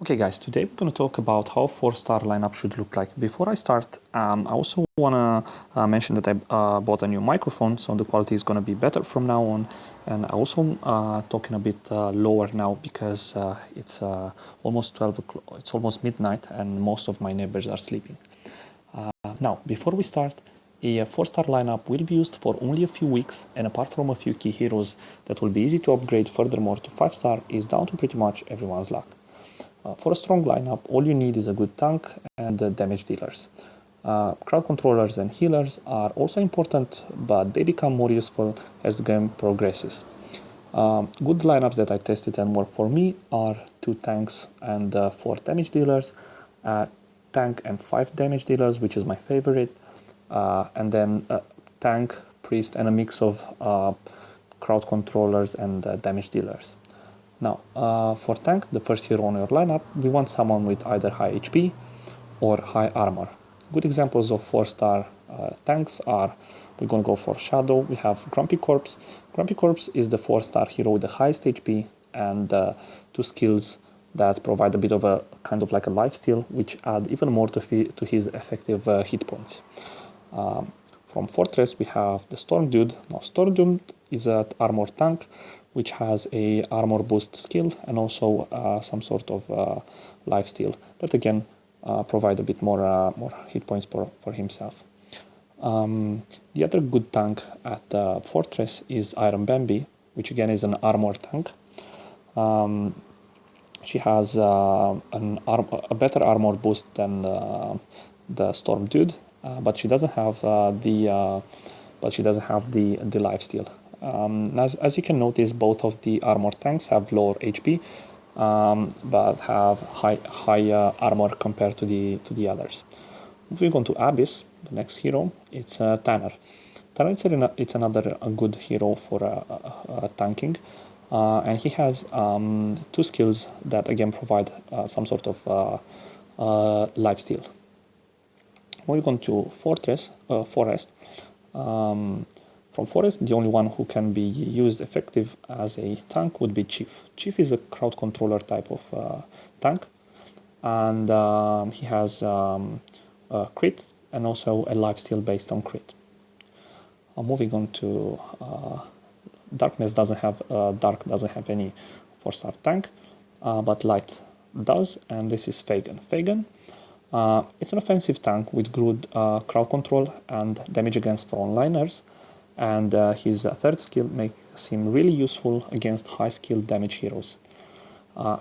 Okay guys, today we're going to talk about how a 4-star lineup should look like. Before I start, I also want to mention that I bought a new microphone, so the quality is going to be better from now on. And I also talking a bit lower now because it's almost 12 o'clock, it's almost midnight and most of my neighbors are sleeping. Now, before we start, a 4-star lineup will be used for only a few weeks, and apart from a few key heroes that will be easy to upgrade furthermore to 5-star, is down to pretty much everyone's luck. For a strong lineup, all you need is a good tank and damage dealers. Crowd controllers and healers are also important, but they become more useful as the game progresses. Good lineups that I tested and work for me are 2 tanks and 4 damage dealers, tank and 5 damage dealers, which is my favorite, and then tank, priest, and a mix of crowd controllers and damage dealers. Now, for tank, the first hero on your lineup, we want someone with either high HP or high armor. Good examples of 4-star tanks are, we're going to go for Shadow, we have Grumpy Corpse. Grumpy Corpse is the 4-star hero with the highest HP and 2 skills that provide a bit of a kind of like a lifesteal, which add even more to his effective hit points. From Fortress, we have the Storm Dude. Now, Storm Dude is an armor tank, which has a armor boost skill and also some sort of lifesteal that again provide a bit more hit points for himself. The other good tank at Fortress is Iron Bambi, which again is an armor tank. She has a better armor boost than the Storm Dude, but she doesn't have the lifesteal. As you can notice, both of the armor tanks have lower HP, but have high armor compared to the others. Moving on to Abyss, the next hero, it's Tanner. Tanner it's another good hero for tanking, and he has 2 skills that again provide some sort of lifesteal. Moving on to Forest. From Forest, the only one who can be used effective as a tank would be Chief. Chief is a crowd controller type of tank, and he has crit and also a lifesteal based on crit. Moving on to Dark doesn't have any 4-star tank, but Light does, and this is Fagin. Fagin, it's an offensive tank with good crowd control and damage against frontliners. And his 3rd skill makes him really useful against high skill damage heroes.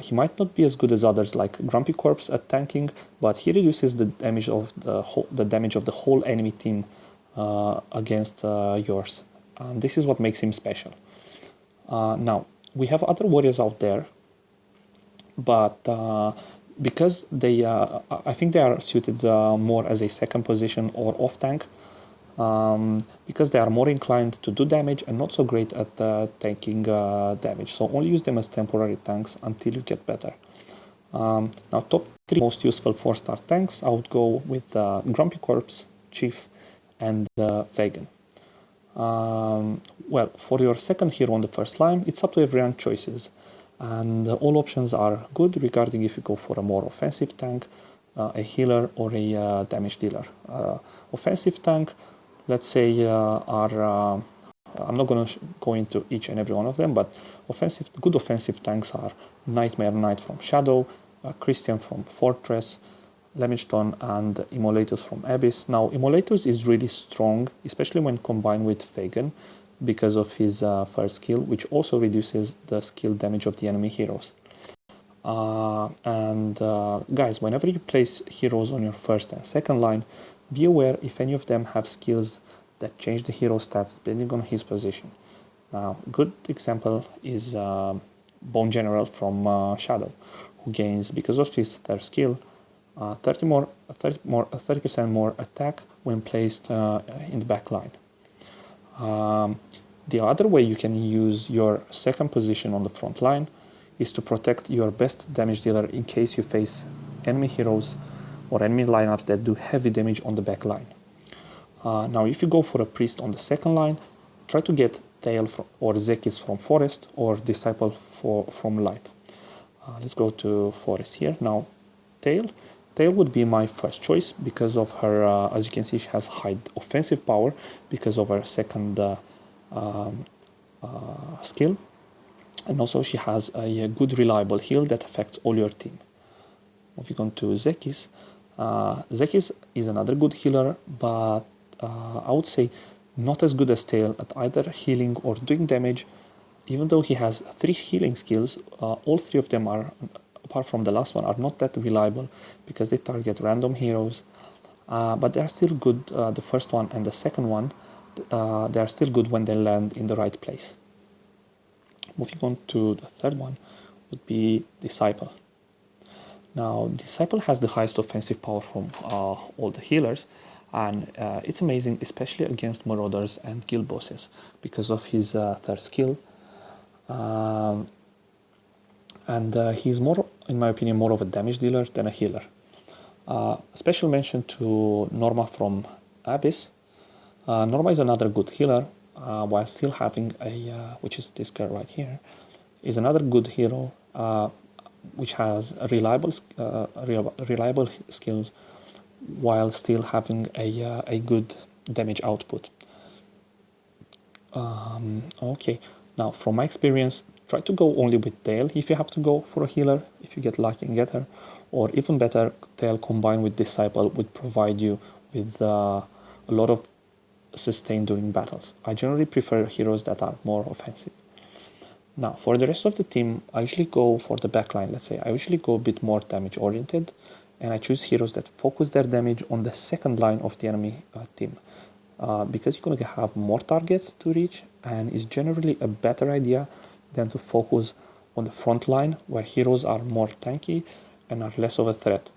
He might not be as good as others like Grumpy Corpse at tanking, but he reduces the damage of the whole enemy team against yours, and this is what makes him special. Now, we have other warriors out there, but because I think they are suited more as a second position or off tank, because they are more inclined to do damage and not so great at taking damage. So only use them as temporary tanks until you get better. Now, top 3 most useful 4-star tanks, I would go with Grumpy Corpse, Chief, and Fagin. Well, for your second hero on the first line, it's up to everyone's choices. And all options are good regarding if you go for a more offensive tank, a healer, or a damage dealer. Offensive tank, let's say, I'm not going to go into each and every one of them, but good offensive tanks are Nightmare Knight from Shadow, Christian from Fortress, Lemington, and Immolatus from Abyss. Now, Immolatus is really strong, especially when combined with Fagin, because of his 1st skill, which also reduces the skill damage of the enemy heroes. Guys, whenever you place heroes on your 1st and 2nd line, be aware if any of them have skills that change the hero stats depending on his position. Now, good example is Bone General from Shadow, who gains, because of his 3rd skill, 30% more attack when placed in the back line. The other way you can use your 2nd position on the front line is to protect your best damage dealer in case you face enemy heroes or enemy lineups that do heavy damage on the back line. Now, if you go for a priest on the 2nd line, try to get Tail or Zekis from Forest or Disciple from Light. Let's go to Forest here. Now, Tail. Tail would be my first choice because of her, as you can see, she has high offensive power because of her second skill. And also she has a good reliable heal that affects all your team. Moving on to Zekis. Zekis is another good healer, but I would say not as good as Tail at either healing or doing damage. Even though he has 3 healing skills, all 3 of them are, apart from the last one, are not that reliable because they target random heroes. But they are still good, the first one and the second one, they are still good when they land in the right place. Moving on to the third one would be Disciple. Now, Disciple has the highest offensive power from all the healers, and it's amazing, especially against Marauders and guild bosses, because of his third skill. He's more, in my opinion, more of a damage dealer than a healer. Special mention to Norma from Abyss. Norma is another good healer, while still having a, which is this girl right here, is another good hero, which has reliable skills, while still having a good damage output. Okay, now from my experience, try to go only with Tail if you have to go for a healer, if you get lucky and get her, or even better, Tail combined with Disciple would provide you with a lot of sustain during battles. I generally prefer heroes that are more offensive. Now, for the rest of the team, I usually go for the backline, let's say. I usually go a bit more damage oriented, and I choose heroes that focus their damage on the second line of the enemy team. Because you're going to have more targets to reach, and it's generally a better idea than to focus on the front line, where heroes are more tanky and are less of a threat.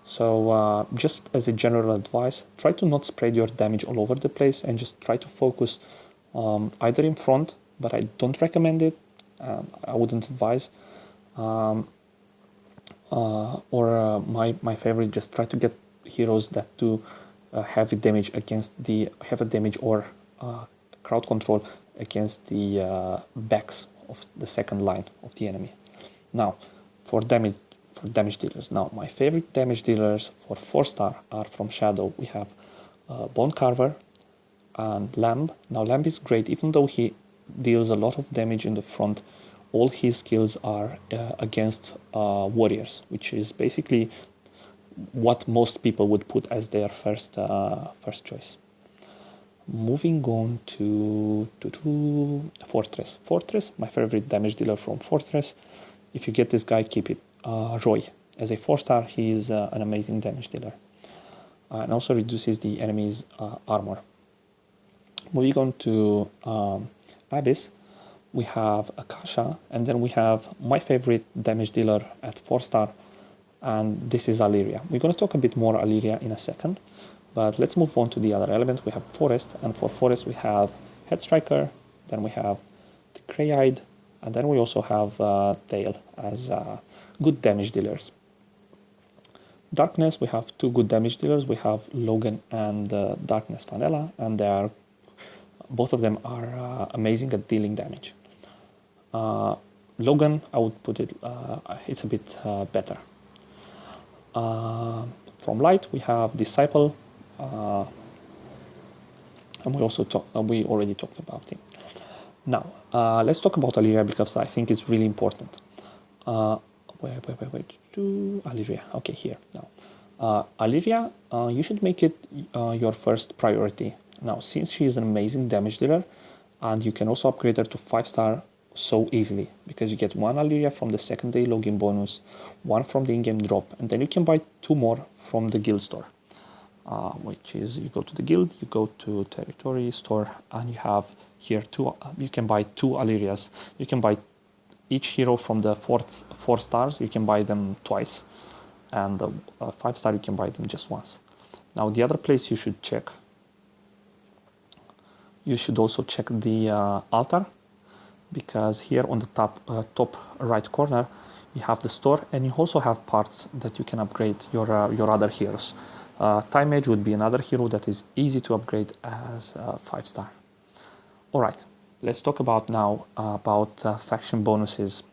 So just as a general advice, try to not spread your damage all over the place and just try to focus either in front, but I don't recommend it. I wouldn't advise. Or my favorite, just try to get heroes that do heavy damage against the heavy damage or crowd control against the backs of the second line of the enemy. Now, for damage dealers. Now, my favorite damage dealers for 4-star are from Shadow. We have Bone Carver and Lamb. Now, Lamb is great, even though he deals a lot of damage in the front. All his skills are against warriors, which is basically what most people would put as their first choice. Moving on to Fortress. Fortress, my favorite damage dealer from Fortress. If you get this guy, keep it. Roy. As a 4-star, he is an amazing damage dealer. And also reduces the enemy's armor. Moving on to Abyss, we have Akasha, and then we have my favorite damage dealer at 4-star, and this is Alleria. We're going to talk a bit more Alleria in a second, but let's move on to the other element. We have Forest, and for Forest we have Headstriker, then we have the Grey-Eyed, and then we also have Tail as good damage dealers. Darkness, we have 2 good damage dealers. We have Logan and Darkness Vanilla, and they are, both of them are amazing at dealing damage. Logan, I would put it, it's a bit better. From Light, we have Disciple, and we already talked about him. Now, let's talk about Alleria because I think it's really important. Wait. Alleria. Okay, here now. Alleria, you should make it your first priority. Now, since she is an amazing damage dealer, and you can also upgrade her to 5-star so easily, because you get 1 Alleria from the second day login bonus, 1 from the in-game drop, and then you can buy 2 more from the guild store. Which is, you go to the guild, you go to territory store, and you have here 2, you can buy 2 Allerias. You can buy each hero from the 4 stars, you can buy them twice, and the 5-star you can buy them just once. Now, the other place you should check, you should also check the altar, because here on the top right corner you have the store, and you also have parts that you can upgrade your other heroes. Time Mage would be another hero that is easy to upgrade as 5-star. Alright, let's talk about now about faction bonuses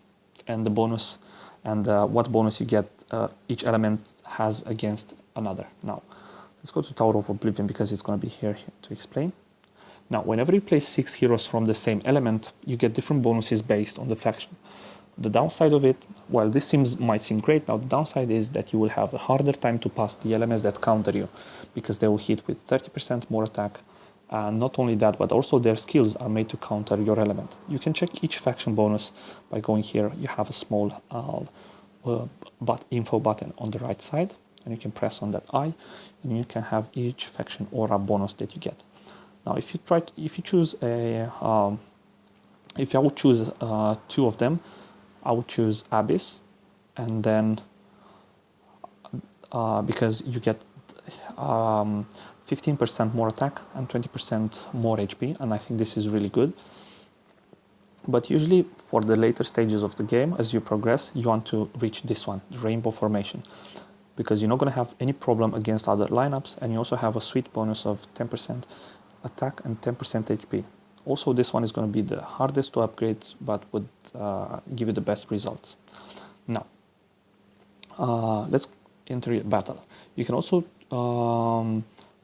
and the bonus and what bonus you get each element has against another. Now, let's go to Tower of Oblivion because it's going to be here to explain. Now, whenever you place 6 heroes from the same element, you get different bonuses based on the faction. The downside of it, while this might seem great, now the downside is that you will have a harder time to pass the elements that counter you, because they will hit with 30% more attack. Not only that, but also their skills are made to counter your element. You can check each faction bonus by going here. You have a small info button on the right side, and you can press on that eye, and you can have each faction aura bonus that you get. Now, if you choose a, if I would choose 2 of them, I would choose Abyss, and then because you get 15% more attack and 20% more HP, and I think this is really good. But usually for the later stages of the game, as you progress, you want to reach this one, the Rainbow Formation, because you're not going to have any problem against other lineups, and you also have a sweet bonus of 10% attack and 10% HP. Also, this one is going to be the hardest to upgrade, but would give you the best results. Now, let's enter a battle. You can also,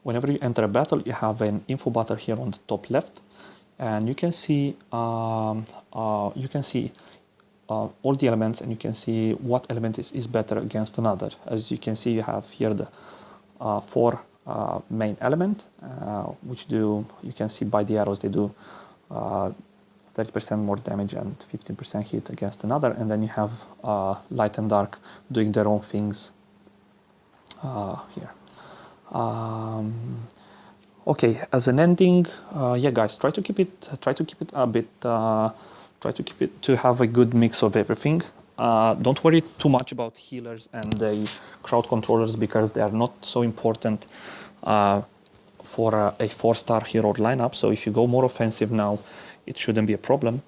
whenever you enter a battle, you have an info bar here on the top left, and you can see all the elements, and you can see what element is better against another. As you can see, you have here the 4 main element, which you can see by the arrows, they do 30% more damage and 15% hit against another, and then you have light and dark doing their own things here. Okay, as an ending, yeah, guys, try to keep it a bit, try to keep it to have a good mix of everything. Don't worry too much about healers and the crowd controllers, because they are not so important for a 4-star hero lineup. So if you go more offensive now, it shouldn't be a problem.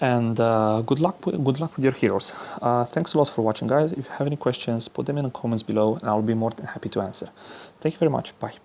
And good luck with your heroes. Thanks a lot for watching, guys. If you have any questions, put them in the comments below, and I'll be more than happy to answer. Thank you very much. Bye.